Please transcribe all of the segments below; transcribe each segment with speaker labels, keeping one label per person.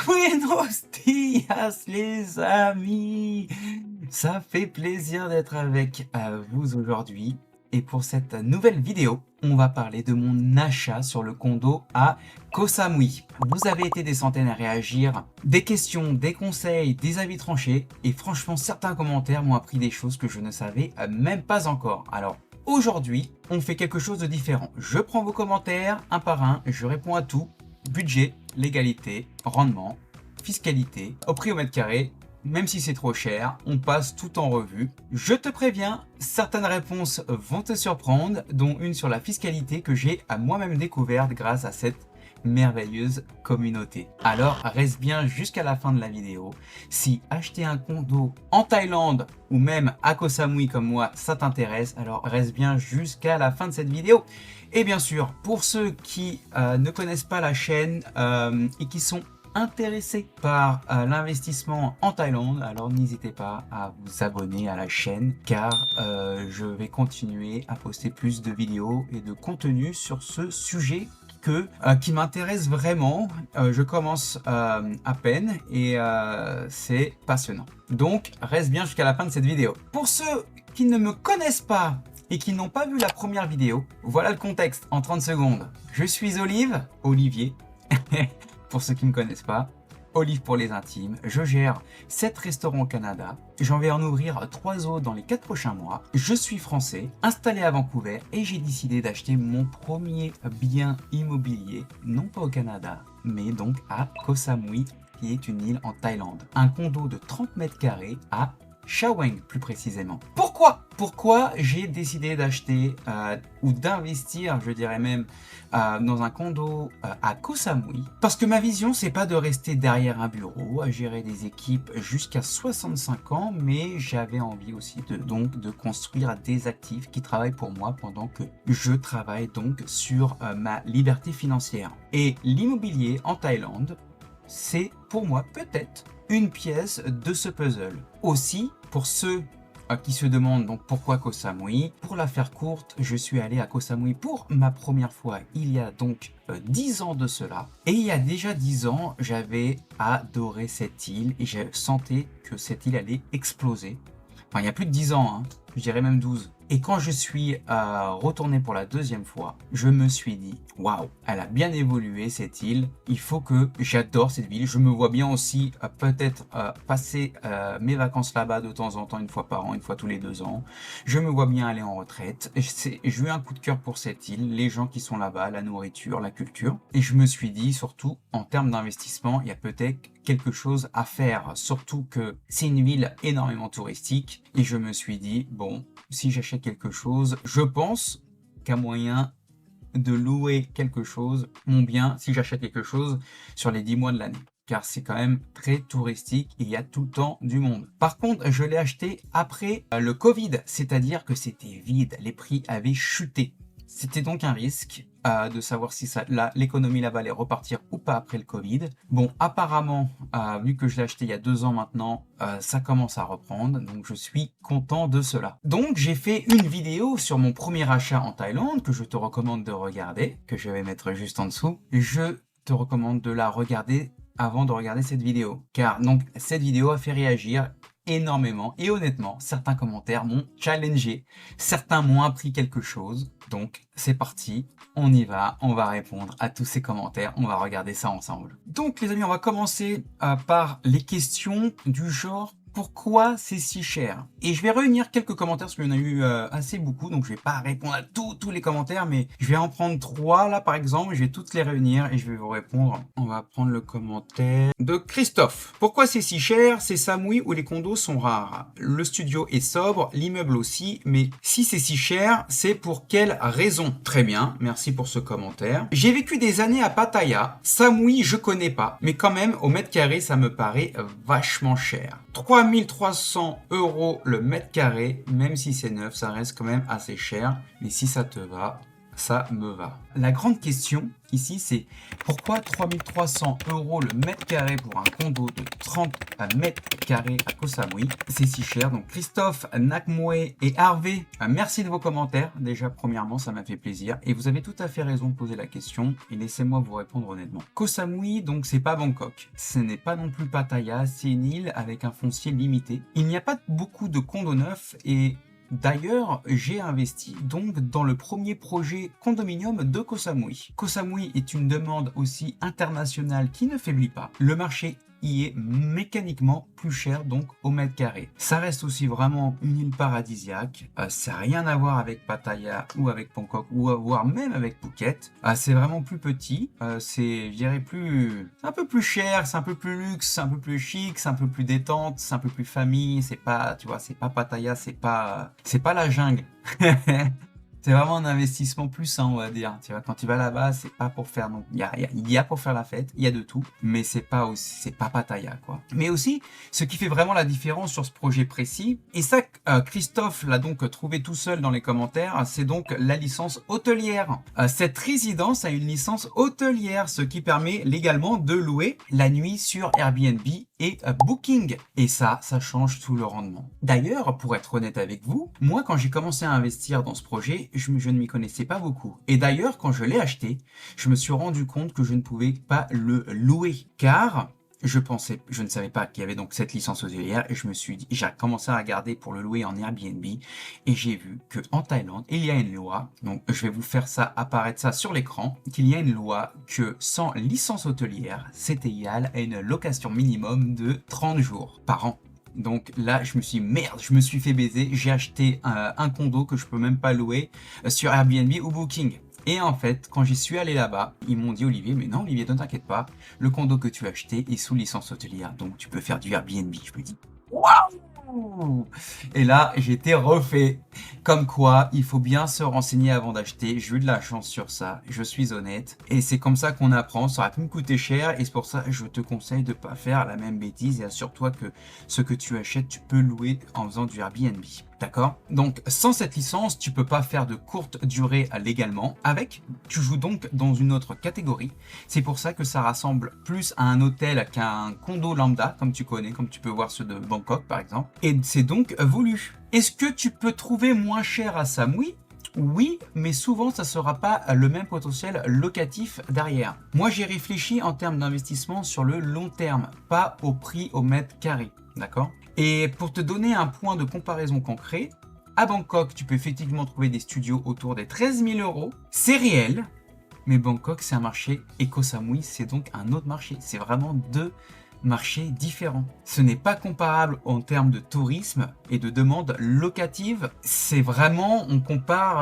Speaker 1: Buenos dias les amis! Ça fait plaisir d'être avec vous aujourd'hui. Et pour cette nouvelle vidéo, on va parler de mon achat sur le condo à Koh Samui. Vous avez été des centaines à réagir, des questions, des conseils, des avis tranchés. Et franchement, certains commentaires m'ont appris des choses que je ne savais même pas encore. Alors, aujourd'hui, on fait quelque chose de différent. Je prends vos commentaires un par un, je réponds à tout. Budget, légalité, rendement, fiscalité, au prix au mètre carré, même si c'est trop cher, on passe tout en revue. Je te préviens, certaines réponses vont te surprendre, dont une sur la fiscalité que j'ai à moi-même découverte grâce à cette merveilleuse communauté. Alors reste bien jusqu'à la fin de la vidéo. Si acheter un condo en Thaïlande ou même à Koh Samui comme moi ça t'intéresse, alors reste bien jusqu'à la fin de cette vidéo. Et bien sûr, pour ceux qui ne connaissent pas la chaîne et qui sont intéressés par l'investissement en Thaïlande, alors n'hésitez pas à vous abonner à la chaîne car je vais continuer à poster plus de vidéos et de contenu sur ce sujet qui m'intéresse vraiment. Je commence à peine et c'est passionnant. Donc reste bien jusqu'à la fin de cette vidéo. Pour ceux qui ne me connaissent pas et qui n'ont pas vu la première vidéo, voilà le contexte en 30 secondes. Je suis Olivier, pour ceux qui ne me connaissent pas, Olive pour les intimes. Je gère 7 restaurants au Canada. J'en vais en ouvrir 3 autres dans les 4 prochains mois. Je suis français, installé à Vancouver et j'ai décidé d'acheter mon premier bien immobilier, non pas au Canada, mais donc à Koh Samui, qui est une île en Thaïlande. Un condo de 30 mètres carrés à Chaweng plus précisément. Pourquoi j'ai décidé d'acheter ou d'investir, je dirais même, dans un condo à Koh Samui? Parce que ma vision, c'est pas de rester derrière un bureau, à gérer des équipes jusqu'à 65 ans, mais j'avais envie aussi de construire des actifs qui travaillent pour moi pendant que je travaille donc sur ma liberté financière. Et l'immobilier en Thaïlande, c'est pour moi peut-être une pièce de ce puzzle. Aussi, pour ceux qui se demandent donc pourquoi Koh Samui, pour la faire courte, je suis allé à Koh Samui pour ma première fois il y a donc 10 ans de cela. Et il y a déjà 10 ans, j'avais adoré cette île et je sentais que cette île allait exploser. Enfin, il y a plus de 10 ans, hein, je dirais même 12. Et quand je suis retourné pour la deuxième fois, je me suis dit, waouh, elle a bien évolué cette île. Il faut que j'adore cette ville. Je me vois bien aussi peut-être passer mes vacances là-bas de temps en temps, une fois par an, une fois tous les 2 ans. Je me vois bien aller en retraite. J'ai eu un coup de cœur pour cette île, les gens qui sont là-bas, la nourriture, la culture. Et je me suis dit, surtout en termes d'investissement, il y a peut-être quelque chose à faire. Surtout que c'est une ville énormément touristique. Et je me suis dit, bon, si j'achète quelque chose, je pense qu'à moyen de louer quelque chose, mon bien, si j'achète quelque chose sur les 10 mois de l'année. Car c'est quand même très touristique et il y a tout le temps du monde. Par contre, je l'ai acheté après le Covid, c'est-à-dire que c'était vide, les prix avaient chuté. C'était donc un risque de savoir si l'économie là-bas allait repartir ou pas après le Covid. Bon, apparemment, vu que je l'ai acheté il y a 2 ans maintenant, ça commence à reprendre, donc je suis content de cela. Donc j'ai fait une vidéo sur mon premier achat en Thaïlande que je te recommande de regarder, que je vais mettre juste en dessous. Je te recommande de la regarder avant de regarder cette vidéo, car donc cette vidéo a fait réagir énormément et honnêtement, certains commentaires m'ont challengé, certains m'ont appris quelque chose. Donc c'est parti, on y va, on va répondre à tous ces commentaires, on va regarder ça ensemble. Donc les amis, on va commencer par les questions du genre pourquoi c'est si cher? Et je vais réunir quelques commentaires parce qu'il y en a eu assez beaucoup, donc je vais pas répondre à tous les commentaires, mais je vais en prendre 3 là par exemple, je vais toutes les réunir et je vais vous répondre. On va prendre le commentaire de Christophe. Pourquoi c'est si cher? C'est Samui où les condos sont rares. Le studio est sobre, l'immeuble aussi, mais si c'est si cher, c'est pour quelle raison? Très bien, merci pour ce commentaire. J'ai vécu des années à Pattaya. Samui, je connais pas, mais quand même, au mètre carré, ça me paraît vachement cher. 3300 € le mètre carré, même si c'est neuf, ça reste quand même assez cher. Mais si ça te va, ça me va. La grande question ici, c'est pourquoi 3300 € le mètre carré pour un condo de 30 mètres carrés à Koh Samui? C'est si cher. Donc Christophe, Nakmoe et Harvey, merci de vos commentaires. Déjà, premièrement, ça m'a fait plaisir. Et vous avez tout à fait raison de poser la question. Et laissez-moi vous répondre honnêtement. Koh Samui, donc c'est pas Bangkok. Ce n'est pas non plus Pattaya. C'est une île avec un foncier limité. Il n'y a pas beaucoup de condos neufs et d'ailleurs, j'ai investi donc dans le premier projet condominium de Koh Samui. Koh Samui est une demande aussi internationale qui ne faiblit pas. Le marché y est mécaniquement plus cher donc au mètre carré. Ça reste aussi vraiment une île paradisiaque. Ça n'a rien à voir avec Pattaya ou avec Bangkok ou voire même avec Phuket. C'est vraiment plus petit. C'est, je dirais, un peu plus cher, c'est un peu plus luxe, c'est un peu plus chic, c'est un peu plus détente, c'est un peu plus famille. C'est pas, tu vois, c'est pas Pattaya, c'est pas la jungle. C'est vraiment un investissement plus sain, on va dire. Tu vois, quand tu vas là-bas, c'est pas pour faire, donc il y a pour faire la fête, il y a de tout, mais c'est pas Pattaya, quoi. Mais aussi, ce qui fait vraiment la différence sur ce projet précis, et ça, Christophe l'a donc trouvé tout seul dans les commentaires, c'est donc la licence hôtelière. Cette résidence a une licence hôtelière, ce qui permet légalement de louer la nuit sur Airbnb et Booking. Et ça change tout le rendement. D'ailleurs, pour être honnête avec vous, moi, quand j'ai commencé à investir dans ce projet, je ne m'y connaissais pas beaucoup. Et d'ailleurs, quand je l'ai acheté, je me suis rendu compte que je ne pouvais pas le louer, car je ne savais pas qu'il y avait donc cette licence hôtelière, et j'ai commencé à regarder pour le louer en Airbnb, et j'ai vu que en Thaïlande, il y a une loi, donc je vais vous faire apparaître ça sur l'écran, qu'il y a une loi que sans licence hôtelière, c'est égal à une location minimum de 30 jours par an. Donc là, je me suis dit, merde, je me suis fait baiser, j'ai acheté un condo que je peux même pas louer sur Airbnb ou Booking. Et en fait, quand j'y suis allé là-bas, ils m'ont dit, Olivier, mais non, Olivier, ne t'inquiète pas, le condo que tu as acheté est sous licence hôtelière, donc tu peux faire du Airbnb. Je me dis, waouh! Et là, j'étais refait. Comme quoi, il faut bien se renseigner avant d'acheter. J'ai eu de la chance sur ça, je suis honnête. Et c'est comme ça qu'on apprend. Ça aurait pu me coûter cher et c'est pour ça que je te conseille de ne pas faire la même bêtise. Et assure-toi que ce que tu achètes, tu peux louer en faisant du Airbnb. D'accord? Donc, sans cette licence, tu peux pas faire de courte durée légalement. Avec, tu joues donc dans une autre catégorie. C'est pour ça que ça rassemble plus à un hôtel qu'à un condo lambda, comme tu connais, comme tu peux voir ceux de Bangkok par exemple. Et c'est donc voulu. Est-ce que tu peux trouver moins cher à Samui? Oui, mais souvent ça ne sera pas le même potentiel locatif derrière. Moi j'ai réfléchi en termes d'investissement sur le long terme, pas au prix au mètre carré, d'accord? Et pour te donner un point de comparaison concret, à Bangkok tu peux effectivement trouver des studios autour des 13 000 €, c'est réel, mais Bangkok c'est un marché et Koh Samui c'est donc un autre marché, c'est vraiment deux marchés différents. Ce n'est pas comparable en termes de tourisme et de demande locative. C'est vraiment, on compare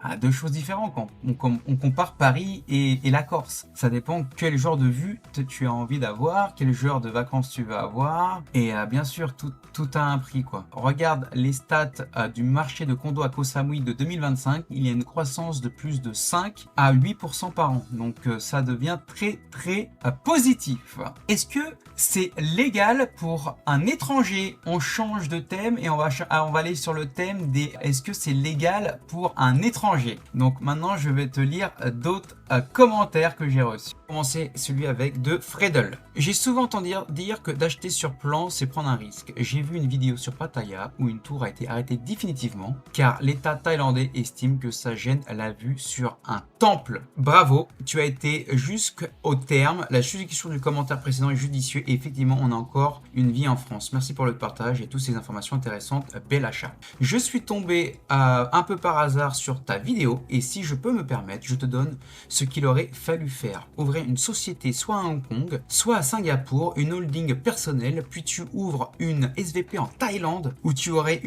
Speaker 1: à deux choses différentes. On compare Paris et la Corse. Ça dépend quel genre de vue tu as envie d'avoir, quel genre de vacances tu vas avoir. Et bien sûr, tout a un prix, quoi. Regarde les stats du marché de condos à Koh Samui de 2025. Il y a une croissance de plus de 5 à 8% par an. Donc ça devient très très positif. Est-ce que c'est légal pour un étranger? On change de thème et on va aller sur le thème des est-ce que c'est légal pour un étranger? Donc maintenant je vais te lire d'autres commentaires que j'ai reçus. Commencer celui avec de Fredel. J'ai souvent entendu dire que d'acheter sur plan c'est prendre un risque. J'ai vu une vidéo sur Pattaya où une tour a été arrêtée définitivement car l'État thaïlandais estime que ça gêne la vue sur un temple. Bravo, tu as été jusqu'au terme. La justification du commentaire précédent est judicieux et effectivement on a encore une vie en France. Merci pour le partage et toutes ces informations intéressantes. Bel achat. Je suis tombé un peu par hasard sur ta vidéo et si je peux me permettre, je te donne ce qu'il aurait fallu faire. Ouvrir une société soit à Hong Kong, soit à Singapour, une holding personnelle, puis tu ouvres une SVP en Thaïlande où tu aurais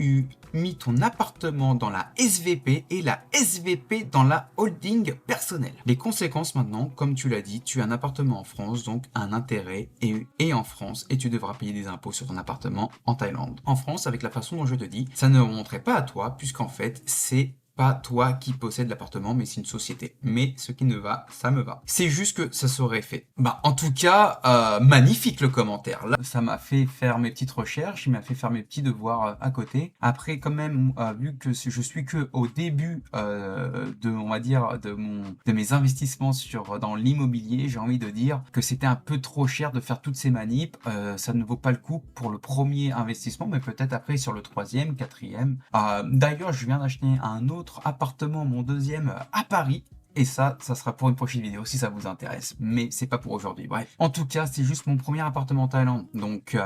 Speaker 1: mis ton appartement dans la SVP et la SVP dans la holding personnelle. Les conséquences maintenant, comme tu l'as dit, tu as un appartement en France, donc un intérêt et en France et tu devras payer des impôts sur ton appartement en Thaïlande. En France, avec la façon dont je te dis, ça ne remonterait pas à toi puisqu'en fait, c'est pas toi qui possède l'appartement, mais c'est une société. Mais ce qui ne va, ça me va. C'est juste que ça serait fait. Bah, en tout cas, magnifique le commentaire. Là, ça m'a fait faire mes petites recherches, il m'a fait faire mes petits devoirs à côté. Après, quand même, vu que je suis que au début on va dire, de mes investissements dans l'immobilier, j'ai envie de dire que c'était un peu trop cher de faire toutes ces manips. Ça ne vaut pas le coup pour le premier investissement, mais peut-être après sur le troisième, quatrième. D'ailleurs, je viens d'acheter un autre appartement, mon deuxième, à Paris. Et ça sera pour une prochaine vidéo si ça vous intéresse. Mais c'est pas pour aujourd'hui. Bref. En tout cas, c'est juste mon premier appartement en Thaïlande. Donc,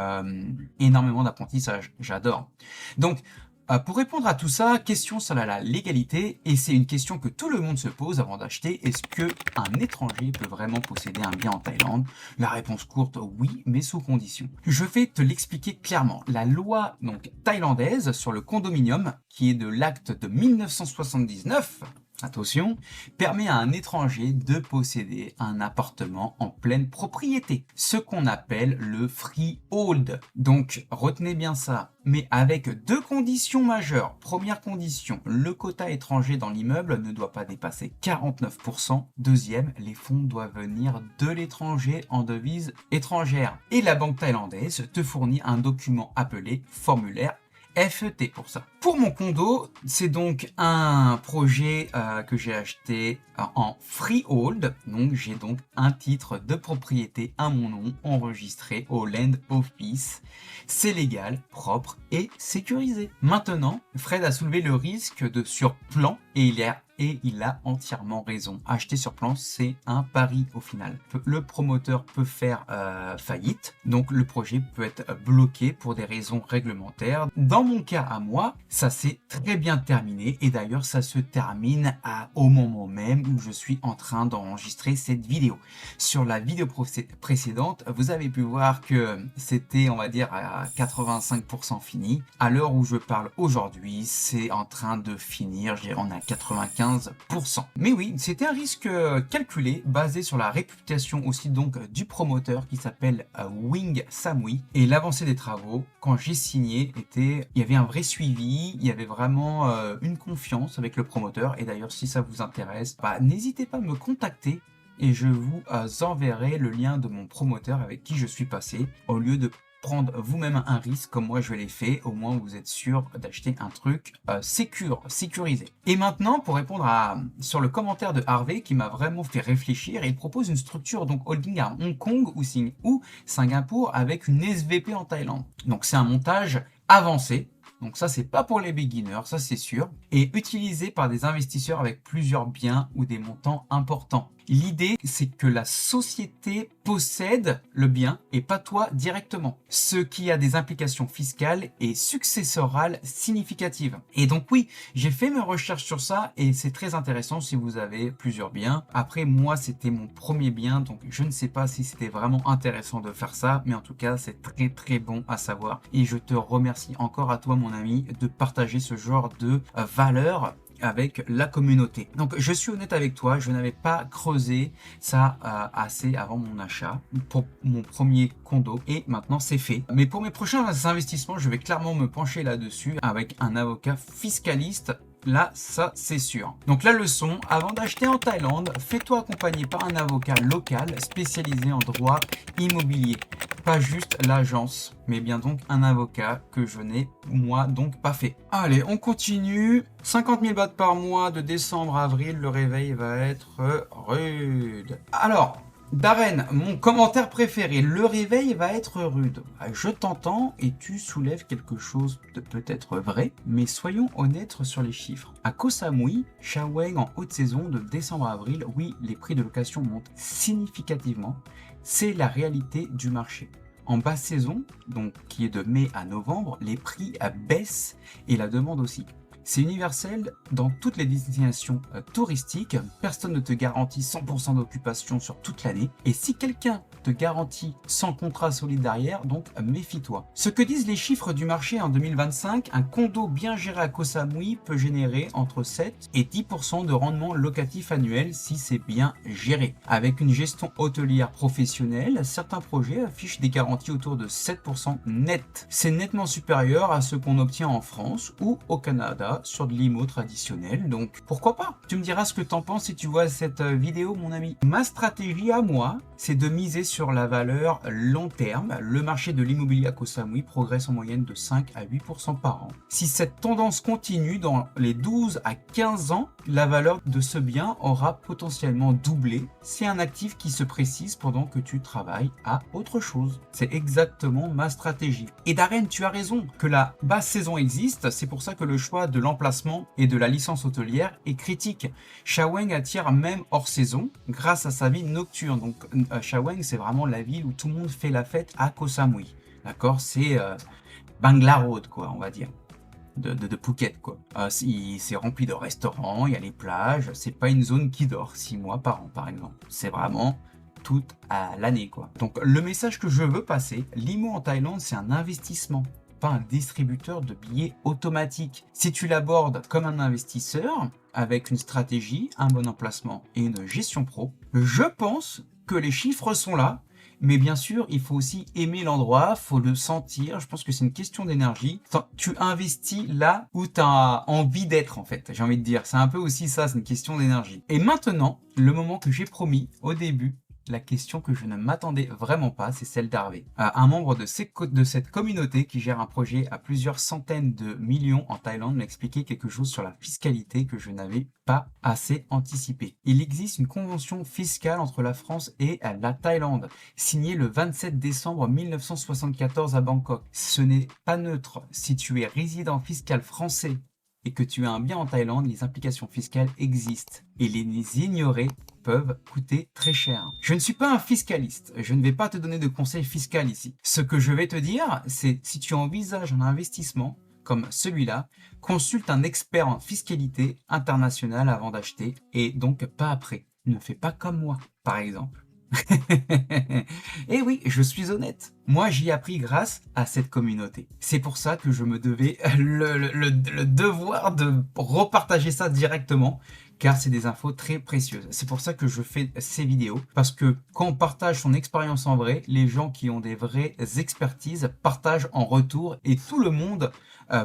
Speaker 1: énormément d'apprentissage. J'adore. Donc, pour répondre à tout ça, question sur la légalité, et c'est une question que tout le monde se pose avant d'acheter. Est-ce que un étranger peut vraiment posséder un bien en Thaïlande? La réponse courte, oui, mais sous condition. Je vais te l'expliquer clairement. La loi donc thaïlandaise sur le condominium, qui est de l'acte de 1979, attention, permet à un étranger de posséder un appartement en pleine propriété, ce qu'on appelle le freehold. Donc, retenez bien ça, mais avec deux conditions majeures. Première condition, le quota étranger dans l'immeuble ne doit pas dépasser 49%. Deuxième, les fonds doivent venir de l'étranger en devise étrangère. Et la banque thaïlandaise te fournit un document appelé formulaire FET pour ça. Pour mon condo, c'est donc un projet que j'ai acheté en freehold. Donc j'ai donc un titre de propriété à mon nom enregistré au Land Office. C'est légal, propre et sécurisé. Maintenant, Fred a soulevé le risque de surplan et il a entièrement raison. Acheter sur plan, c'est un pari au final. Le promoteur peut faire faillite, donc le projet peut être bloqué pour des raisons réglementaires. Dans mon cas à moi, ça s'est très bien terminé et d'ailleurs ça se termine au moment même où je suis en train d'enregistrer cette vidéo. Sur la vidéo précédente, vous avez pu voir que c'était, on va dire, à 85% fini. À l'heure où je parle aujourd'hui, c'est en train de finir, on a 95%. Mais oui, c'était un risque calculé, basé sur la réputation aussi donc du promoteur qui s'appelle Wing Samui. Et l'avancée des travaux, quand j'ai signé, il y avait un vrai suivi, il y avait vraiment une confiance avec le promoteur. Et d'ailleurs, si ça vous intéresse, n'hésitez pas à me contacter et je vous enverrai le lien de mon promoteur avec qui je suis passé, au lieu de prendre vous-même un risque comme moi je l'ai fait. Au moins vous êtes sûr d'acheter un truc sécurisé. Et maintenant, pour répondre sur le commentaire de Harvey qui m'a vraiment fait réfléchir, il propose une structure donc holding à Hong Kong ou Singapour avec une SVP en Thaïlande. Donc c'est un montage avancé. Donc ça, c'est pas pour les beginners, ça c'est sûr, et utilisé par des investisseurs avec plusieurs biens ou des montants importants. L'idée, c'est que la société possède le bien et pas toi directement, ce qui a des implications fiscales et successorales significatives. Et donc oui, j'ai fait mes recherches sur ça et c'est très intéressant si vous avez plusieurs biens. Après, moi, c'était mon premier bien, donc je ne sais pas si c'était vraiment intéressant de faire ça, mais en tout cas, c'est très très bon à savoir. Et je te remercie encore à toi, mon ami, de partager ce genre de valeurs avec la communauté. Donc je suis honnête avec toi, je n'avais pas creusé ça assez avant mon achat pour mon premier condo et maintenant c'est fait. Mais pour mes prochains investissements, je vais clairement me pencher là-dessus avec un avocat fiscaliste. Là, ça, c'est sûr. Donc la leçon, avant d'acheter en Thaïlande, fais-toi accompagner par un avocat local spécialisé en droit immobilier. Pas juste l'agence, mais bien donc un avocat que je n'ai, moi, donc pas fait. Allez, on continue. 50 000 bahts par mois de décembre à avril, le réveil va être rude. Alors, Darren, mon commentaire préféré, le réveil va être rude. Je t'entends et tu soulèves quelque chose de peut-être vrai, mais soyons honnêtes sur les chiffres. À Koh Samui, Chaweng en haute saison de décembre à avril, oui, les prix de location montent significativement. C'est la réalité du marché. En basse saison, donc qui est de mai à novembre, les prix baissent et la demande aussi. C'est universel dans toutes les destinations touristiques. Personne ne te garantit 100% d'occupation sur toute l'année. Et si quelqu'un te garantit sans contrat solide derrière, donc méfie-toi. Ce que disent les chiffres du marché en 2025, un condo bien géré à Koh Samui peut générer entre 7 et 10% de rendement locatif annuel si c'est bien géré. Avec une gestion hôtelière professionnelle, certains projets affichent des garanties autour de 7% net. C'est nettement supérieur à ce qu'on obtient en France ou au Canada sur de l'IMO traditionnel, donc pourquoi pas? Tu me diras ce que t'en penses si tu vois cette vidéo, mon ami. Ma stratégie à moi, c'est de miser sur la valeur long terme. Le marché de l'immobilier à Koh Samui progresse en moyenne de 5 à 8% par an. Si cette tendance continue dans les 12 à 15 ans, la valeur de ce bien aura potentiellement doublé. C'est un actif qui se précise pendant que tu travailles à autre chose. C'est exactement ma stratégie. Et Darren, tu as raison que la basse saison existe, c'est pour ça que le choix de l'emplacement et de la licence hôtelière est critique. Shaweng attire même hors saison grâce à sa vie nocturne. Donc Shaweng, c'est vraiment la ville où tout le monde fait la fête à Koh Samui. D'accord, c'est Bangla Road, quoi, on va dire. De Phuket, quoi. C'est rempli de restaurants, il y a les plages, c'est pas une zone qui dort 6 mois par an, par exemple. C'est vraiment toute à l'année, quoi. Donc le message que je veux passer, l'IMO en Thaïlande, c'est un investissement, pas un distributeur de billets automatique. Si tu l'abordes comme un investisseur, avec une stratégie, un bon emplacement et une gestion pro, je pense que les chiffres sont là. Mais bien sûr, il faut aussi aimer l'endroit, faut le sentir. Je pense que c'est une question d'énergie. Tu investis là où tu as envie d'être, en fait. J'ai envie de dire, c'est un peu aussi ça, c'est une question d'énergie. Et maintenant, le moment que j'ai promis au début, la question que je ne m'attendais vraiment pas, c'est celle d'Harvey. Un membre de cette communauté qui gère un projet à plusieurs centaines de millions en Thaïlande m'a expliqué quelque chose sur la fiscalité que je n'avais pas assez anticipé. Il existe une convention fiscale entre la France et la Thaïlande, signée le 27 décembre 1974 à Bangkok. Ce n'est pas neutre. Si tu es résident fiscal français et que tu as un bien en Thaïlande, les implications fiscales existent. Et les ignorer peuvent coûter très cher. Je ne suis pas un fiscaliste, je ne vais pas te donner de conseils fiscaux ici. Ce que je vais te dire, c'est si tu envisages un investissement comme celui-là, consulte un expert en fiscalité internationale avant d'acheter et donc pas après. Ne fais pas comme moi, par exemple. Et oui, je suis honnête. Moi, j'y ai appris grâce à cette communauté. C'est pour ça que je me devais le devoir de repartager ça directement, car c'est des infos très précieuses. C'est pour ça que je fais ces vidéos, parce que quand on partage son expérience en vrai, les gens qui ont des vraies expertises partagent en retour et tout le monde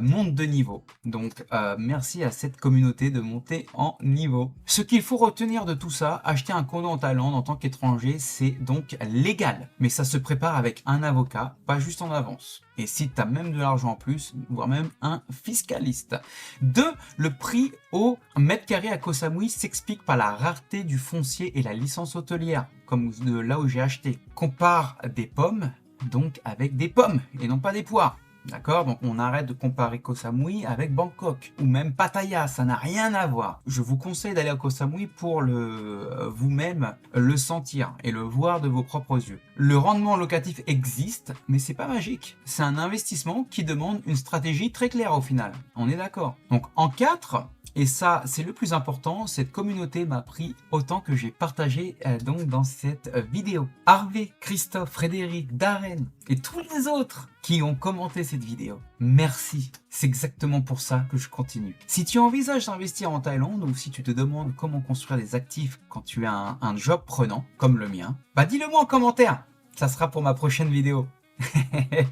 Speaker 1: monte de niveau. Donc, merci à cette communauté de monter en niveau. Ce qu'il faut retenir de tout ça, acheter un condo en Thaïlande en tant qu'étranger, c'est donc légal. Mais ça se prépare avec un avocat, pas juste en avance. Et si tu as même de l'argent en plus, voire même un fiscaliste. 2. Le prix au mètre carré à Koh Samui s'explique par la rareté du foncier et la licence hôtelière, comme de là où j'ai acheté. Compare des pommes, donc avec des pommes, et non pas des poires. D'accord? Donc on arrête de comparer Koh Samui avec Bangkok ou même Pattaya, ça n'a rien à voir. Je vous conseille d'aller à Koh Samui pour vous-même le sentir et le voir de vos propres yeux. Le rendement locatif existe, mais c'est pas magique. C'est un investissement qui demande une stratégie très claire au final. On est d'accord? Donc en 4, et ça, c'est le plus important, cette communauté m'a pris autant que j'ai partagé donc dans cette vidéo. Harvey, Christophe, Frédéric, Darren et tous les autres qui ont commenté cette vidéo. Merci. C'est exactement pour ça que je continue. Si tu envisages d'investir en Thaïlande ou si tu te demandes comment construire des actifs quand tu as un job prenant, comme le mien, bah dis-le moi en commentaire. Ça sera pour ma prochaine vidéo.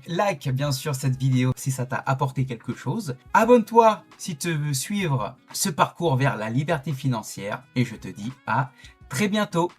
Speaker 1: Like bien sûr cette vidéo si ça t'a apporté quelque chose. Abonne-toi si tu veux suivre ce parcours vers la liberté financière. Et je te dis à très bientôt.